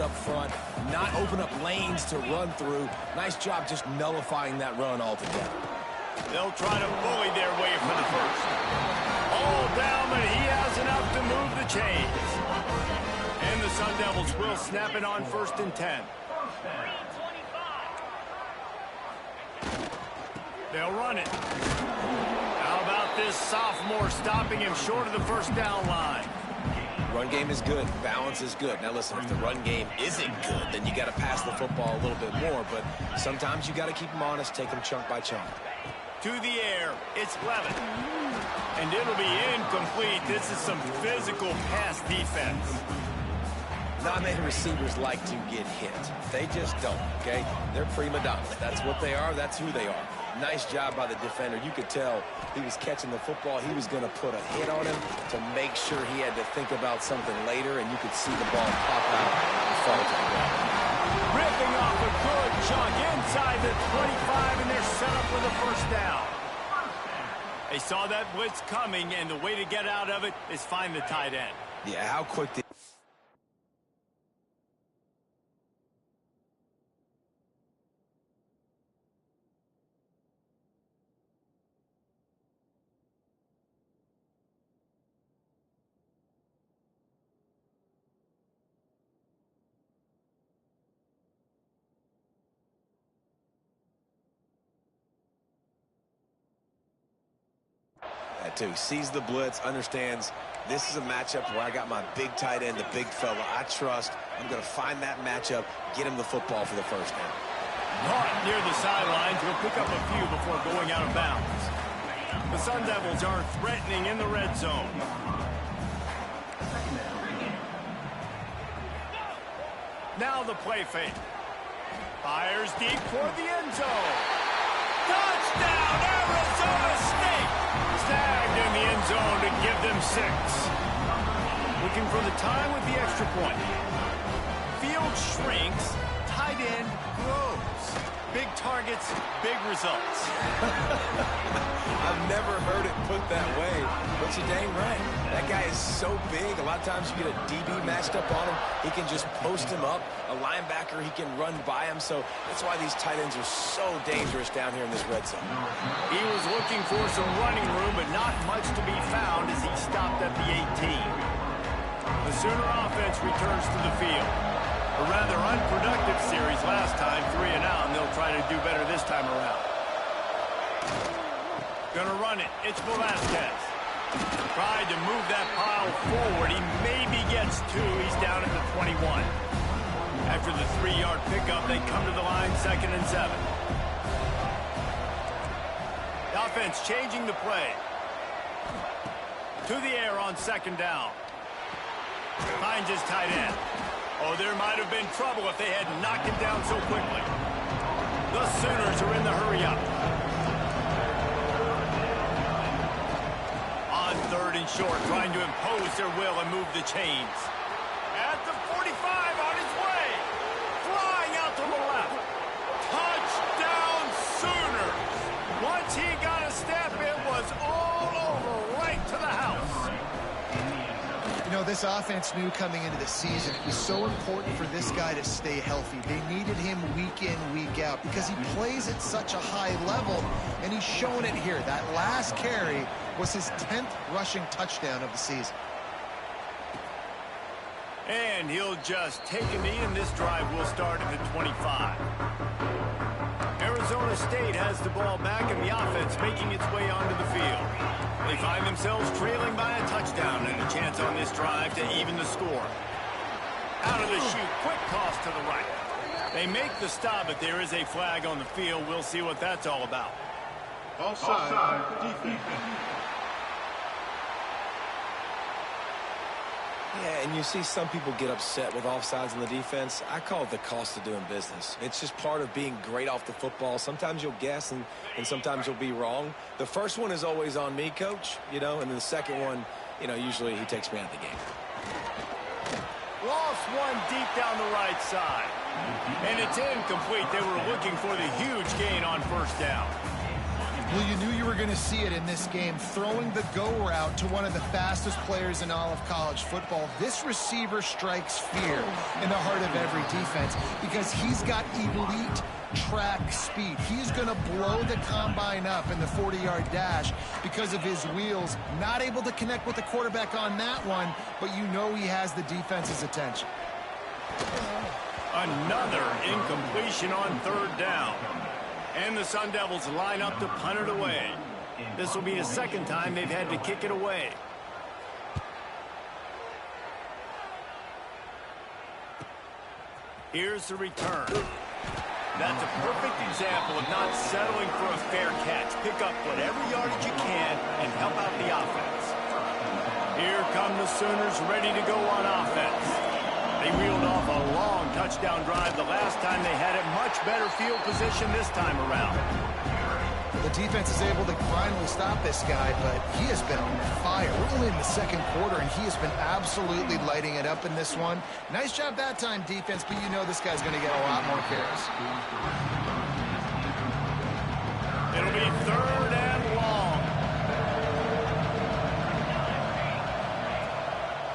up front, not open up lanes to run through. Nice job just nullifying that run altogether. They'll try to bully their way for the first. All down, but he has enough to move the chains. And the Sun Devils will snap it on 1st and 10. They'll run it. How about this sophomore stopping him short of the first down line? Run game is good. Balance is good. Now, listen, if the run game isn't good, then you got to pass the football a little bit more. But sometimes you got to keep them honest, take them chunk by chunk. To the air, it's Levin. And it'll be incomplete. This is some physical pass defense. Not many receivers like to get hit. They just don't, okay? They're prima donnas. That's what they are. That's who they are. Nice job by the defender. You could tell he was catching the football. He was going to put a hit on him to make sure he had to think about something later, and you could see the ball pop out and fall to the ground. Ripping off a good chunk inside the 25, and they're set up with a first down. They saw that blitz coming, and the way to get out of it is find the tight end. Yeah, how quick did... Too. Sees the blitz, understands this is a matchup where I got my big tight end, the big fella I trust. I'm going to find that matchup, get him the football for the first down. Caught near the sidelines. He'll pick up a few before going out of bounds. The Sun Devils are threatening in the red zone. Now the play fake. Fires deep toward the end zone. Touchdown, Arizona State! Snagged in the end zone to give them 6. Looking for the time with the extra point. Field shrinks, tight end grows. Big targets, big results. I've never heard it put that way, but you're dang right. That guy is so big. A lot of times you get a DB matched up on him. He can just post him up. A linebacker, he can run by him. So that's why these tight ends are so dangerous down here in this red zone. He was looking for some running room, but not much to be found as he stopped at the 18. The Sooner offense returns to the field. A rather unproductive series last time, 3 and out, and they'll try to do better this time around. Gonna run it. It's Velasquez. Tried to move that pile forward. He maybe gets 2. He's down at the 21. After the 3-yard pickup, they come to the line 2nd and 7. The offense changing the play. To the air on 2nd down. Finds his tight end. Oh, there might have been trouble if they had knocked him down so quickly. The Sooners are in the hurry-up. On 3rd and short, trying to impose their will and move the chains. At the 45, on his way. Flying out to the left. Touchdown, Sooners. Once he got a step, it was all over, right to the house. You know, this offense knew coming into the season it was so important for this guy to stay healthy. They needed him week in, week out because he plays at such a high level, and he's showing it here. That last carry was his 10th rushing touchdown of the season. And he'll just take a knee, and this drive will start at the 25. Arizona State has the ball back, and the offense making its way onto the field. They find themselves trailing by a touchdown and a chance on this drive to even the score. Out of the chute, quick toss to the right. They make the stop, but there is a flag on the field. We'll see what that's all about. Offside, defense. Yeah, and you see some people get upset with offsides in the defense. I call it the cost of doing business. It's just part of being great off the football. Sometimes you'll guess, and sometimes you'll be wrong. The first one is always on me, Coach, and then the second one, usually he takes me out of the game. Lost one deep down the right side. And it's incomplete. They were looking for the huge gain on 1st down. Well, you knew you were going to see it in this game, throwing the go route to one of the fastest players in all of college football. This receiver strikes fear in the heart of every defense because he's got elite track speed. He's going to blow the combine up in the 40-yard dash because of his wheels. Not able to connect with the quarterback on that one, but you know he has the defense's attention. Another incompletion on third down. And the Sun Devils line up to punt it away. This will be the second time they've had to kick it away. Here's the return. That's a perfect example of not settling for a fair catch. Pick up whatever yardage you can and help out the offense. Here come the Sooners ready to go on offense. They reeled off a long touchdown drive the last time they had it. Much better field position this time around. The defense is able to finally stop this guy, but he has been on fire. We're only in the second quarter, and he has been absolutely lighting it up in this one. Nice job that time, defense, but you know this guy's going to get a lot more carries. It'll be third and long.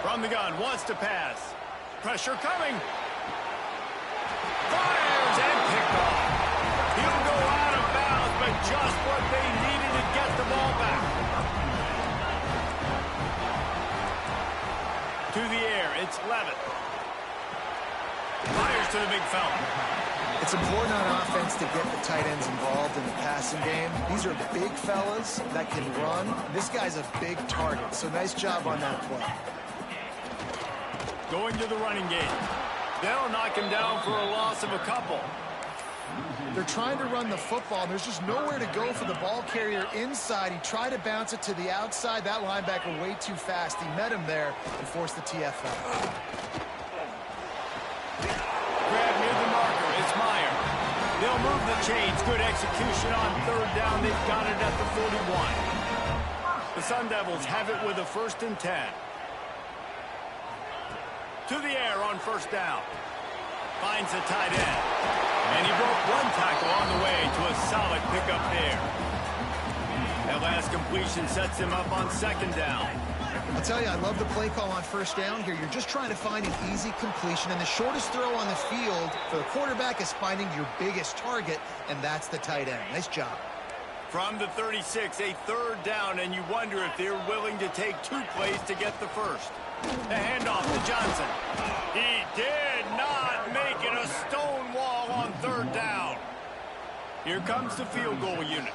From the gun, wants to pass. Pressure coming. Fires and picked off. He'll go out of bounds, but just what they needed to get the ball back. To the air, it's Levitt. Fires to the big fella. It's important on offense to get the tight ends involved in the passing game. These are big fellas that can run. This guy's a big target, so nice job on that play. Going to the running game. They'll knock him down for a loss of a couple. They're trying to run the football, and there's just nowhere to go for the ball carrier inside. He tried to bounce it to the outside. That linebacker way too fast. He met him there and forced the TFL. Grab near the marker. It's Meyer. They'll move the chains. Good execution on third down. They've got it at the 41. The Sun Devils have it with a 1st and 10. To the air on first down. Finds the tight end. And he broke one tackle on the way to a solid pickup there. That last completion sets him up on 2nd down. I'll tell you, I love the play call on first down here. You're just trying to find an easy completion, and the shortest throw on the field for the quarterback is finding your biggest target, and that's the tight end. Nice job. From the 36, a 3rd down, and you wonder if they're willing to take 2 plays to get the first. The handoff to Johnson. He did not make it a stone wall on 3rd down. Here comes the field goal unit.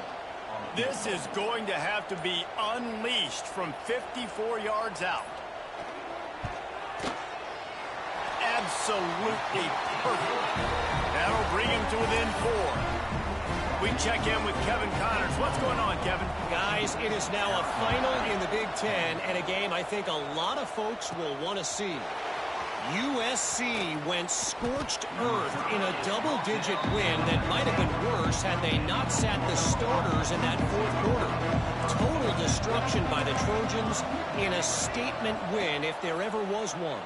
This is going to have to be unleashed from 54 yards out. Absolutely perfect. That'll bring him to within 4. We check in with Kevin Connors. What's going on, Kevin? Guys, it is now a final in the Big Ten and a game I think a lot of folks will want to see. USC went scorched earth in a double-digit win that might have been worse had they not sat the starters in that 4th quarter. Total destruction by the Trojans in a statement win if there ever was one.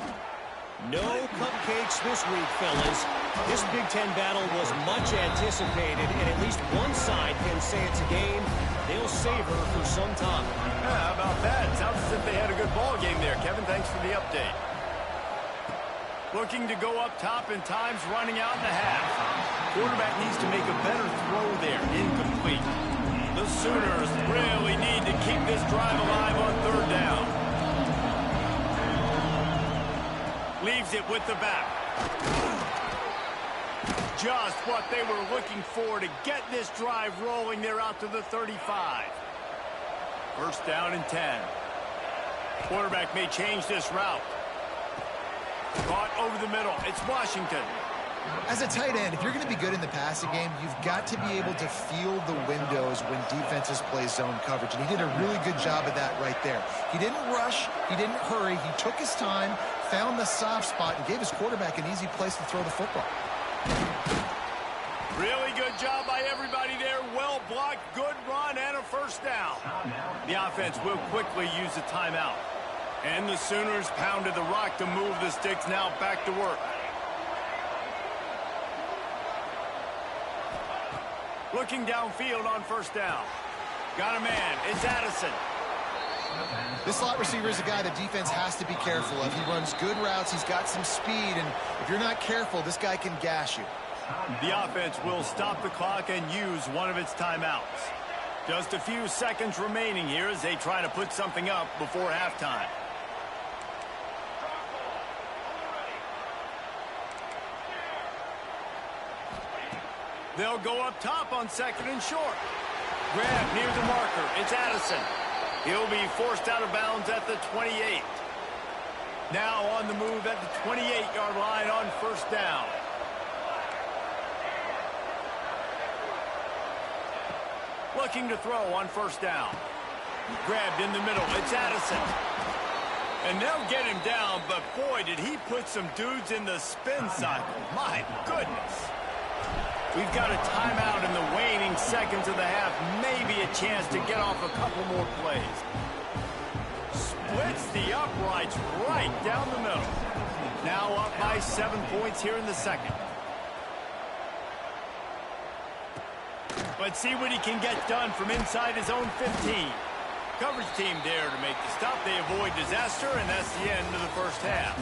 No cupcakes this week, fellas. This Big Ten battle was much anticipated, and at least one side can say it's a game they'll savor for some time. Yeah, how about that? Sounds as if they had a good ball game there. Kevin, thanks for the update. Looking to go up top, and time's running out in the half. Quarterback needs to make a better throw there. Incomplete. The Sooners really need to keep this drive alive on 3rd down. Leaves it with the back. Just what they were looking for to get this drive rolling. They're out to the 35. 1st down and 10. Quarterback may change this route. Caught over the middle. It's Washington. As a tight end, if you're going to be good in the passing game, you've got to be able to feel the windows when defenses play zone coverage. And he did a really good job of that right there. He didn't rush. He didn't hurry. He took his time, found the soft spot, and gave his quarterback an easy place to throw the football. Really good job by everybody there. Well blocked, good run, and a 1st down. The offense will quickly use a timeout. And the Sooners pounded the rock to move the sticks. Now back to work. Looking downfield on 1st down. Got a man. It's Addison. This slot receiver is a guy the defense has to be careful of. He runs good routes. He's got some speed, and if you're not careful, this guy can gash you. The offense will stop the clock and use one of its timeouts. Just a few seconds remaining here as they try to put something up before halftime. They'll go up top on 2nd and short. Grab near the marker. It's Addison. He'll be forced out of bounds at the 28. Now on the move at the 28-yard line on 1st down. Looking to throw on 1st down. Grabbed in the middle. It's Addison. And they'll get him down, but boy, did he put some dudes in the spin cycle. My goodness. We've got a timeout in the waning seconds of the half. Maybe a chance to get off a couple more plays. Splits the uprights right down the middle. Now up by 7 points here in the second. But see what he can get done from inside his own 15. Coverage team there to make the stop. They avoid disaster, and that's the end of the first half.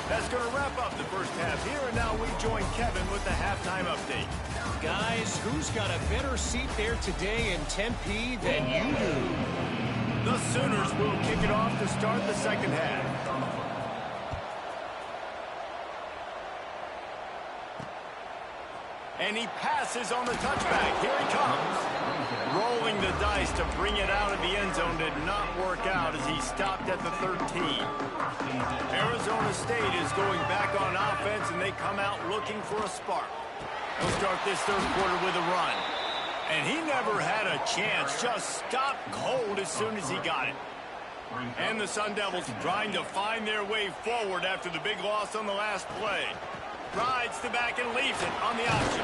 That's going to wrap up the first half here, and now we join Kevin with the halftime update. Guys, who's got a better seat there today in Tempe than you do? The Sooners will kick it off to start the second half. And he passes on the touchback. Here he comes. Rolling the dice to bring it out of the end zone did not work out as he stopped at the 13. Arizona State is going back on offense, and they come out looking for a spark. They'll start this third quarter with a run. And he never had a chance. Just stopped cold as soon as he got it. And the Sun Devils trying to find their way forward after the big loss on the last play. Rides the back and leaves it on the option.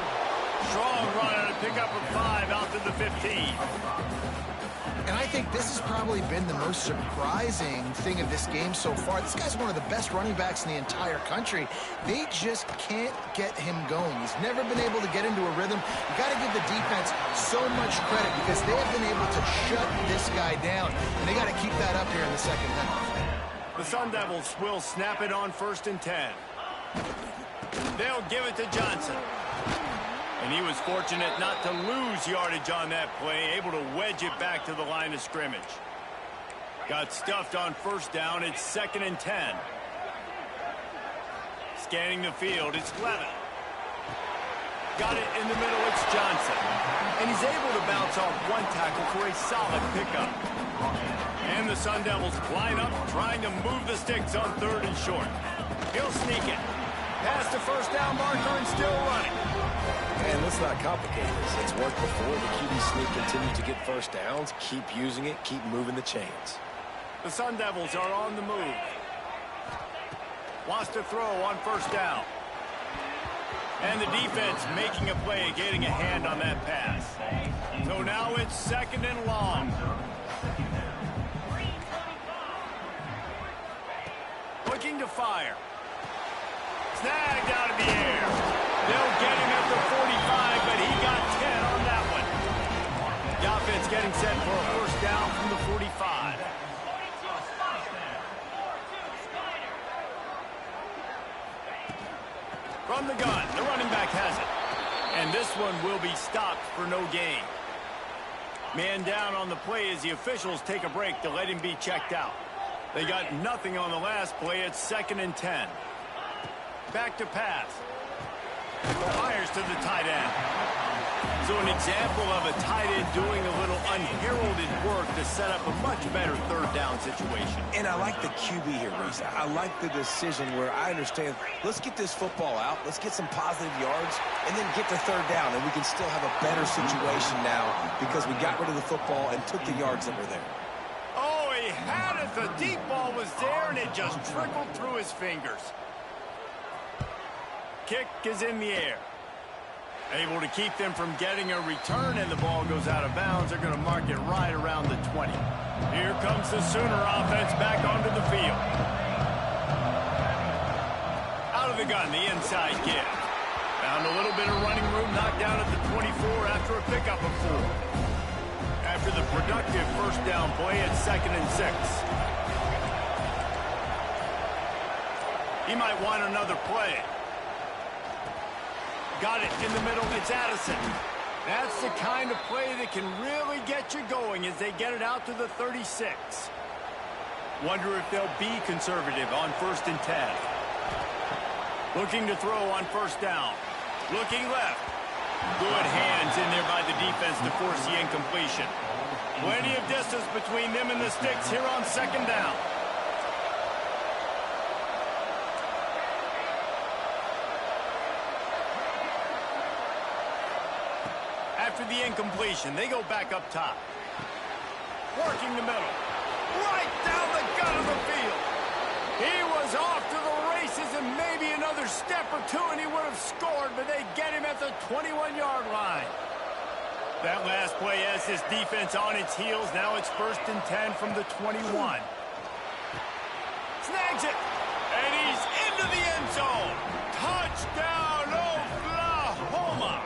Strong run and a pickup of 5 out to the 15. And I think this has probably been the most surprising thing of this game so far. This guy's one of the best running backs in the entire country. They just can't get him going. He's never been able to get into a rhythm. You got to give the defense so much credit because they have been able to shut this guy down. And they got to keep that up here in the second half. The Sun Devils will snap it on 1st and 10. They'll give it to Johnson. And he was fortunate not to lose yardage on that play, able to wedge it back to the line of scrimmage. Got stuffed on 1st down. It's 2nd and 10. Scanning the field, it's Levin. Got it in the middle, it's Johnson. And he's able to bounce off one tackle for a solid pickup. And the Sun Devils line up, trying to move the sticks on 3rd and short. He'll sneak it. Past the 1st down marker and still running. And let's not complicate this. It's worked before. The QB sneak continues to get 1st downs. Keep using it. Keep moving the chains. The Sun Devils are on the move. Wants to throw on 1st down. And the defense making a play, getting a hand on that pass. So now it's 2nd and long. Looking to fire. Snagged out of the air. They'll get him at the 45, but he got 10 on that one. The offense getting set for a 1st down from the 45. From the gun, the running back has it. And this one will be stopped for no gain. Man down on the play as the officials take a break to let him be checked out. They got nothing on the last play. It's 2nd and 10. Back to pass. Fires to the tight end. So an example of a tight end doing a little unheralded work to set up a much better 3rd down situation. And I like the QB here, Reese. I like the decision where I understand, let's get this football out, let's get some positive yards, and then get to 3rd down, and we can still have a better situation now because we got rid of the football and took the yards that were there. Oh, he had it. The deep ball was there, and it just trickled through his fingers. Kick is in the air. Able to keep them from getting a return, and the ball goes out of bounds. They're going to mark it right around the 20. Here comes the Sooner offense back onto the field. Out of the gun, the inside give. Found a little bit of running room, knocked down at the 24 after a pickup of 4. after the productive first down play at 2nd and 6. He might want another play. Got it in the middle. It's Addison. That's the kind of play that can really get you going as they get it out to the 36. Wonder if they'll be conservative on 1st and 10. Looking to throw on 1st down. Looking left. Good hands in there by the defense to force the incompletion. Plenty of distance between them and the sticks here on 2nd down. After the incompletion, they go back up top. Working the middle. Right down the gut of the field. He was off to the races and maybe another step or two and he would have scored, but they get him at the 21-yard line. That last play has this defense on its heels. Now it's 1st and 10 from the 21. Snags it. And he's into the end zone. Touchdown, Oklahoma.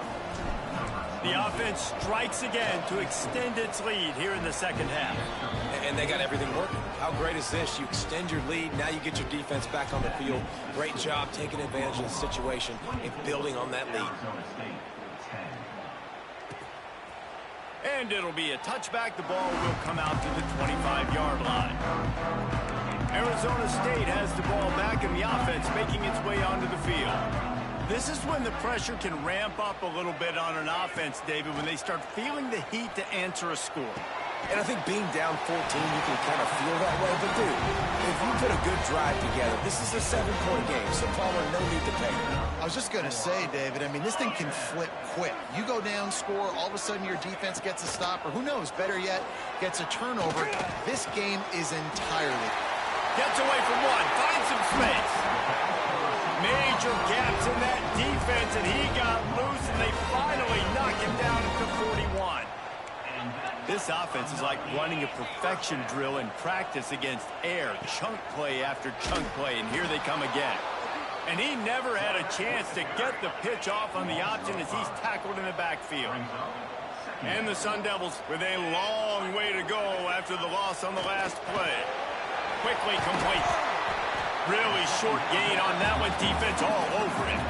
The offense strikes again to extend its lead here in the 2nd half. And they got everything working. How great is this? You extend your lead. Now you get your defense back on the field. Great job taking advantage of the situation and building on that lead. And it'll be a touchback. The ball will come out to the 25-yard line. Arizona State has the ball back in the offense, making its way onto the field. This is when the pressure can ramp up a little bit on an offense, David, when they start feeling the heat to answer a score. And I think being down 14, you can kind of feel that way. But, dude, if you put a good drive together, this is a 7-point game. So, Palmer, no need to pay. I was just going to say, David, I mean, this thing can flip quick. You go down, score, all of a sudden your defense gets a stop, or who knows, better yet, gets a turnover. This game is entirely. Gets away from one, finds some space. Major gaps in that defense, and he got loose, and they finally knock him down at the 41. This offense is like running a perfection drill in practice against air. Chunk play after chunk play, and here they come again. And he never had a chance to get the pitch off on the option as he's tackled in the backfield. And the Sun Devils with a long way to go after the loss on the last play. Quickly complete. Really short gain on that one. Defense all over it.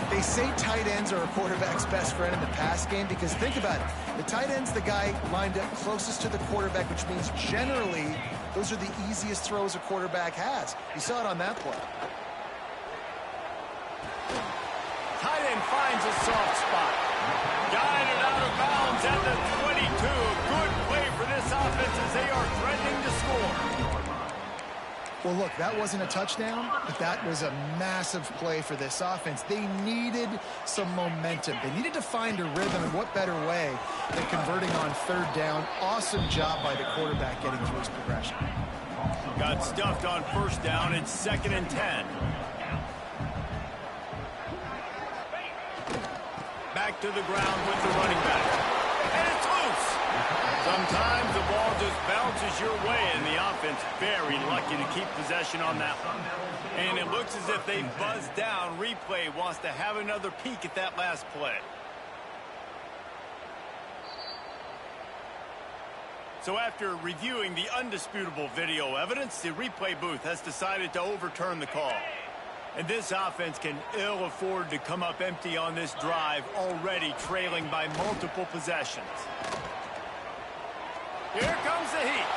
They say tight ends are a quarterback's best friend in the pass game because think about it. The tight end's the guy lined up closest to the quarterback, which means generally those are the easiest throws a quarterback has. You saw it on that play. Tight end finds a soft spot. Guided out of bounds at the 22. Good play for this offense as they are threatening to score. Well, look, that wasn't a touchdown, but that was a massive play for this offense. They needed some momentum. They needed to find a rhythm, and what better way than converting on 3rd down. Awesome job by the quarterback getting through his progression. Got stuffed on 1st down. It's 2nd and 10. Back to the ground with the running back. And it's loose. Sometimes the ball just bounces your way, and the offense very lucky to keep possession on that one. And it looks as if they buzzed down. Replay wants to have another peek at that last play. So after reviewing the undisputable video evidence, the replay booth has decided to overturn the call. And this offense can ill afford to come up empty on this drive, already trailing by multiple possessions. Here comes the heat.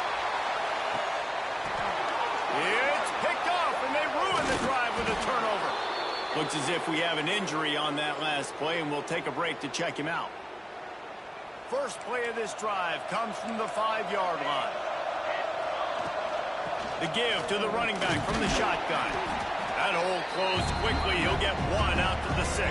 It's picked off, and they ruin the drive with a turnover. Looks as if we have an injury on that last play, and we'll take a break to check him out. First play of this drive comes from the 5-yard line. The give to the running back from the shotgun. That hole closed quickly. He'll get one out to the 6.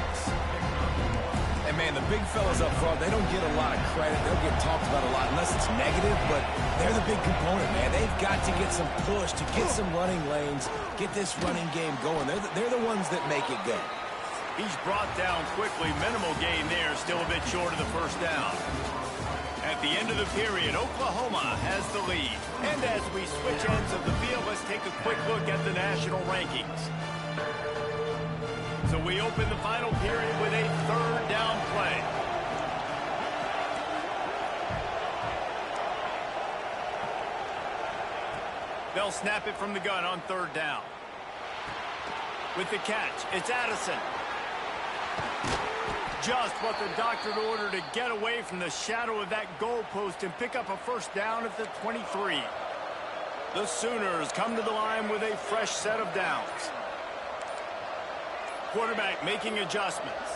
And, man, the big fellas up front, they don't get a lot of credit. They'll get talked about a lot unless it's negative, but they're the big component, man. They've got to get some push, to get some running lanes, get this running game going. They're the ones that make it go. He's brought down quickly. Minimal gain there, still a bit short of the 1st down. At the end of the period, Oklahoma has the lead. And as we switch ends of the field, let's take a quick look at the national rankings. So we open the final period with a 3rd down play. They'll snap it from the gun on 3rd down. With the catch, it's Addison. Just what the doctor ordered to get away from the shadow of that goalpost and pick up a 1st down at the 23. The Sooners come to the line with a fresh set of downs. Quarterback making adjustments.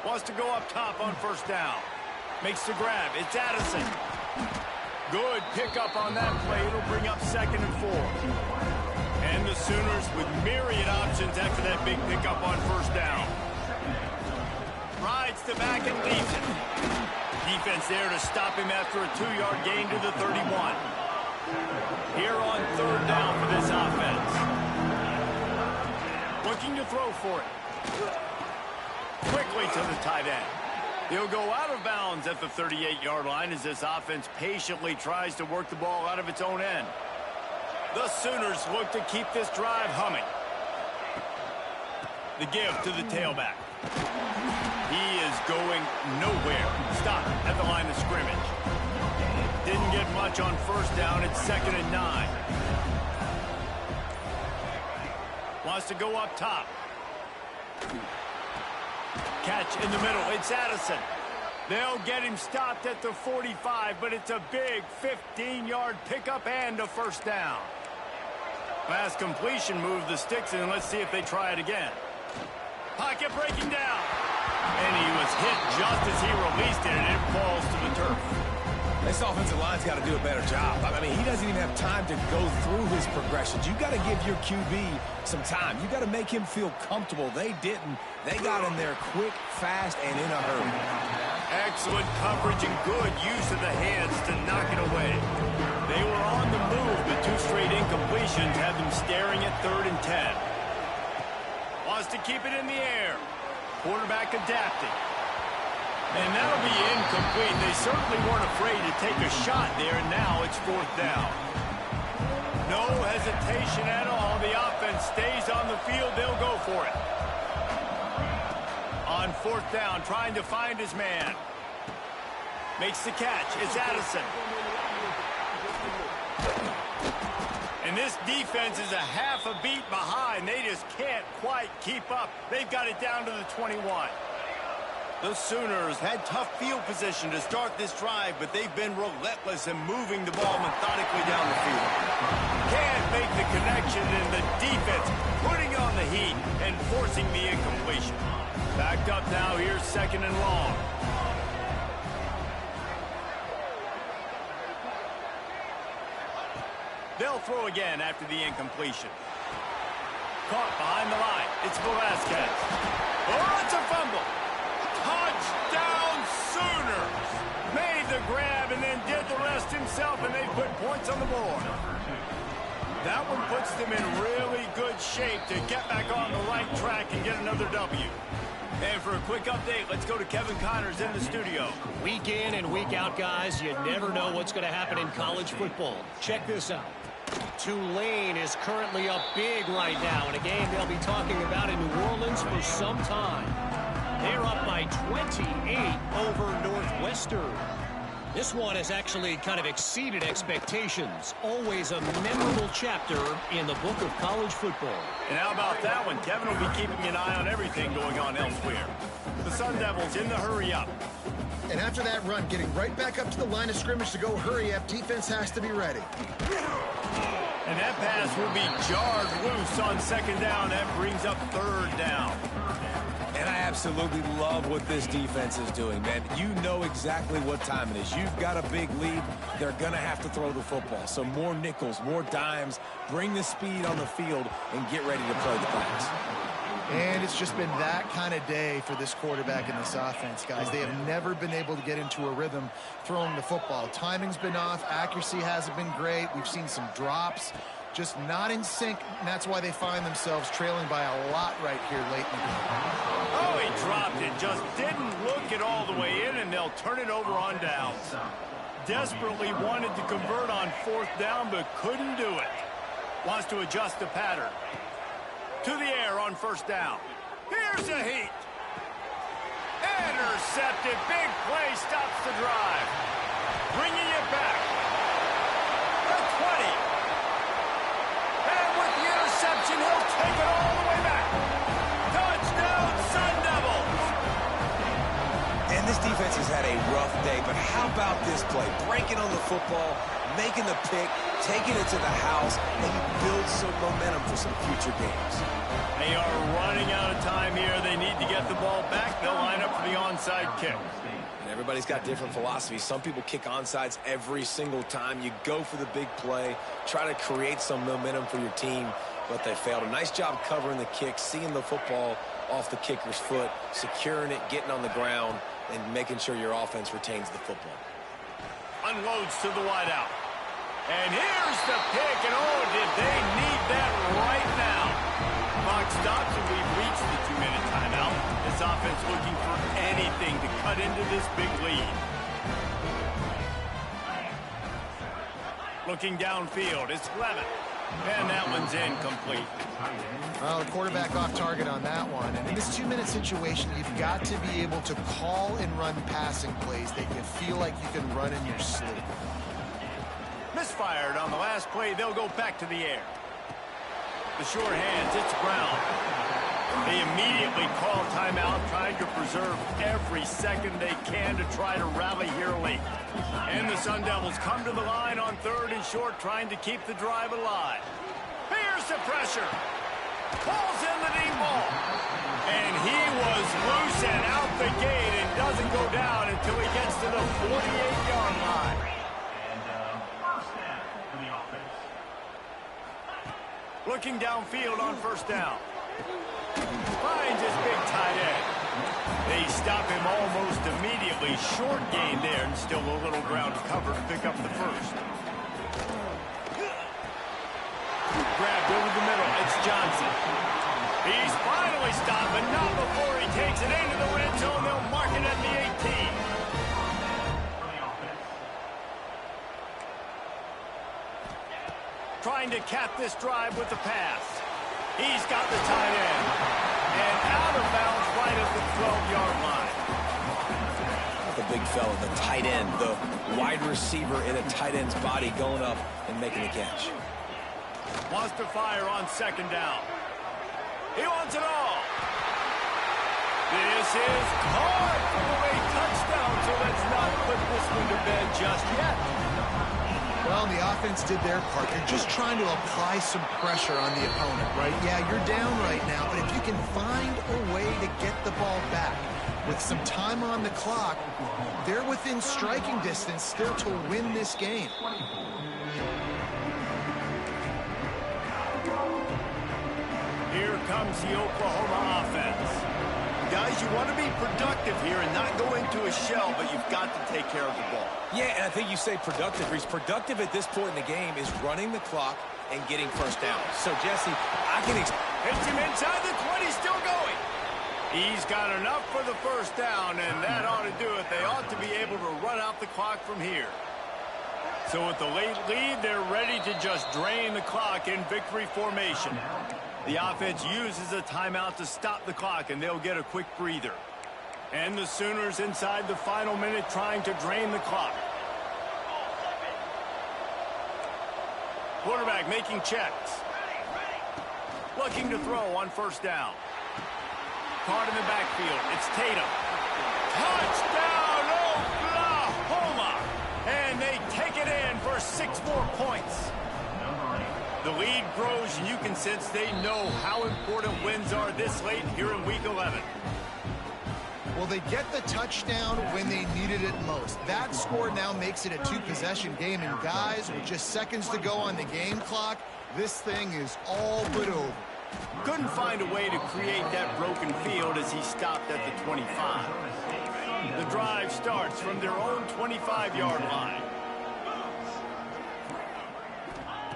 Wants to go up top on 1st down. Makes the grab. It's Addison. Good pickup on that play. It'll bring up 2nd and 4. And the Sooners with myriad options after that big pickup on 1st down. Rides the back and leaves it. Defense there to stop him after a 2-yard gain to the 31. Here on 3rd down for this offense. Looking to throw for it. Quickly to the tight end. He'll go out of bounds at the 38-yard line as this offense patiently tries to work the ball out of its own end. The Sooners look to keep this drive humming. The give to the tailback. He is going nowhere. Stop at the line of scrimmage. Didn't get much on 1st down. It's 2nd and 9. Wants to go up top. Catch in the middle. It's Addison. They'll get him stopped at the 45, but it's a big 15-yard pickup and a 1st down. Last completion moved the sticks in. Let's see if they try it again. Pocket breaking down. And he was hit just as he released it, and it falls to the turf. This offensive line's got to do a better job. I mean, he doesn't even have time to go through his progressions. You got to give your QB some time. You got to make him feel comfortable. They didn't. They got in there quick, fast, and in a hurry. Excellent coverage and good use of the hands to knock it away. They were on the move, but 2 straight incompletions had them staring at 3rd and 10. Wants to keep it in the air. Quarterback adapting. And that'll be incomplete. They certainly weren't afraid to take a shot there, and now it's 4th down. No hesitation at all. The offense stays on the field. They'll go for it. On 4th down, trying to find his man. Makes the catch. It's Addison. And this defense is a half a beat behind. They just can't quite keep up. They've got it down to the 21. The Sooners had tough field position to start this drive, but they've been relentless in moving the ball methodically down the field. Can't make the connection, and the defense putting on the heat and forcing the incompletion. Backed up now. Here's 2nd and long. They'll throw again after the incompletion. Caught behind the line. It's Velasquez. Oh, it's a fumble. Touchdown Sooners. Made the grab and then did the rest himself, and they put points on the board. That one puts them in really good shape to get back on the right track and get another W. And for a quick update, let's go to Kevin Connors in the studio. Week in and week out, guys, you never know what's going to happen in college football. Check this out. Tulane is currently up big right now in a game they'll be talking about in New Orleans for some time. They're up by 28 over Northwestern. This one has actually kind of exceeded expectations. Always a memorable chapter in the book of college football. And how about that one? Kevin will be keeping an eye on everything going on elsewhere. The Sun Devils in the hurry up. And after that run, getting right back up to the line of scrimmage to go hurry up, defense has to be ready. And that pass will be jarred loose on 2nd down. That brings up 3rd down. And I absolutely love what this defense is doing, man. You know exactly what time it is. You've got a big lead. They're going to have to throw the football. So more nickels, more dimes, bring the speed on the field, and get ready to play the pass. And it's just been that kind of day for this quarterback in this offense, guys. They have never been able to get into a rhythm throwing the football. Timing's been off. Accuracy hasn't been great. We've seen some drops. Just not in sync, and that's why they find themselves trailing by a lot right here late in the game. Oh, he dropped it. Just didn't look it all the way in, and they'll turn it over on downs. Desperately wanted to convert on 4th down, but couldn't do it. Wants to adjust the pattern. To the air on 1st down. Here's a heat. Intercepted. Big play stops the drive. Bringing it back. The 20. And with the interception, he'll take it all the way back. Touchdown, Sun Devils. And this defense has had a rough day, but how about this play? Breaking on the football, making the pick, taking it to the house, and you build some momentum for some future games. They are running out of time here. They need to get the ball back. They'll line up for the onside kick. And everybody's got different philosophies. Some people kick onside every single time. You go for the big play, try to create some momentum for your team, but they failed. A nice job covering the kick, seeing the football off the kicker's foot, securing it, getting on the ground, and making sure your offense retains the football. Unloads to the wideout. And here's the pick, and oh, did they need that right now. Clock stops, and we've reached the 2-minute timeout. This offense looking for anything to cut into this big lead. Looking downfield, it's Levin. And that one's incomplete. Well, the quarterback off target on that one. And in this 2-minute situation, you've got to be able to call and run passing plays that you feel like you can run in your sleep. Misfired on the last play. They'll go back to the air. The short hands, it's Brown. They immediately call timeout, trying to preserve every second they can to try to rally here late. And the Sun Devils come to the line on 3rd and short, trying to keep the drive alive. Here's the pressure. Pulls in the deep ball. And he was loose and out the gate and doesn't go down until he gets to the 48-yard line. Looking downfield on 1st down. Finds his big tight end. They stop him almost immediately. Short gain there, and still a little ground to cover to pick up the first. Grabbed over the middle. It's Johnson. He's finally stopped, but not before he takes it into the red zone. They'll mark it at the 18. Trying to cap this drive with the pass. He's got the tight end. And out of bounds right at the 12-yard line. The big fella, the tight end, the wide receiver in a tight end's body going up and making the catch. Wants to fire on 2nd down. He wants it all. This is caught for a touchdown, so let's not put this one to bed just yet. Well, the offense did their part. They're just trying to apply some pressure on the opponent, right? Yeah, you're down right now, but if you can find a way to get the ball back with some time on the clock, they're within striking distance still to win this game. Here comes the Oklahoma offense. Guys, you want to be productive here and not go into a shell, but you've got to take care of the ball. Yeah, and I think you say productive, Reese. Productive at this point in the game is running the clock and getting 1st down. So, Jesse, I can... Hits him inside the 20, still going. He's got enough for the 1st down, and that ought to do it. They ought to be able to run out the clock from here. So with the late lead, they're ready to just drain the clock in victory formation. The offense uses a timeout to stop the clock, and they'll get a quick breather. And the Sooners inside the final minute trying to drain the clock. Quarterback making checks. Looking to throw on 1st down. Caught in the backfield. It's Tatum. Touchdown, Oklahoma! And they take it in for 6 more points. The lead grows, and you can sense they know how important wins are this late here in Week 11. Well, they get the touchdown when they needed it most. That score now makes it a 2-possession game, and guys, with just seconds to go on the game clock, this thing is all but over. Couldn't find a way to create that broken field as he stopped at the 25. The drive starts from their own 25-yard line.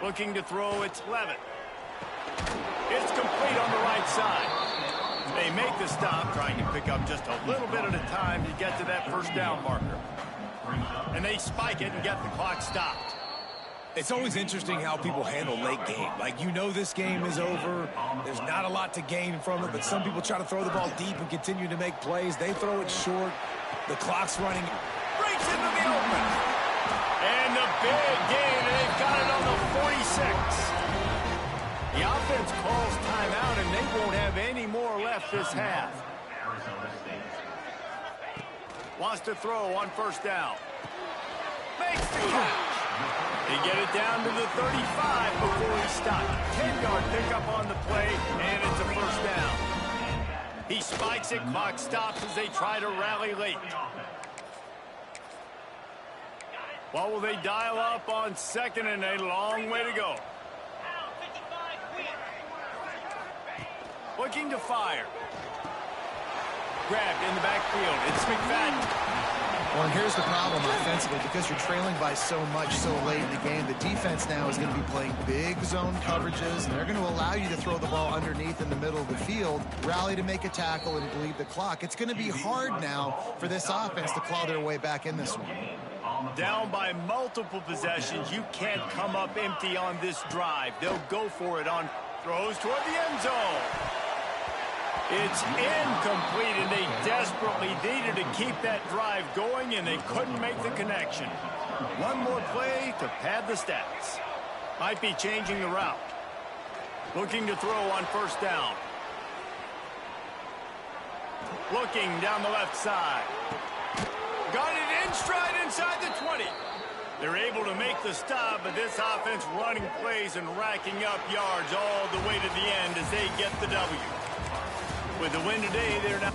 Looking to throw, it's Levitt. It's complete on the right side. They make the stop, trying to pick up just a little bit at a time to get to that 1st down marker. And they spike it and get the clock stopped. It's always interesting how people handle late game. Like, you know this game is over. There's not a lot to gain from it, but some people try to throw the ball deep and continue to make plays. They throw it short. The clock's running. Breaks into the open. And the big gain, and they've got it on the 46. The offense calls timeout, and they won't have any more left this half. Wants to throw on first down. Makes the catch. They get it down to the 35 before he stopped. 10-yard pickup on the play, and it's a first down. He spikes it, clock stops as they try to rally late. What will they dial up on second, and a long way to go. Looking to fire. Grabbed in the backfield. It's McFadden. Well, and here's the problem offensively. Because you're trailing by so much so late in the game, the defense now is going to be playing big zone coverages, and they're going to allow you to throw the ball underneath in the middle of the field, rally to make a tackle, and bleed the clock. It's going to be hard now for this offense to claw their way back in this one. Down by multiple possessions. You can't come up empty on this drive. They'll go for it on throws toward the end zone. It's incomplete, and they desperately needed to keep that drive going, and they couldn't make the connection. One more play to pad the stats. Might be changing the route. Looking to throw on first down. Looking down the left side. Got it in stride inside the 20. They're able to make the stop, but this offense running plays and racking up yards all the way to the end as they get the W. With the win today, they're now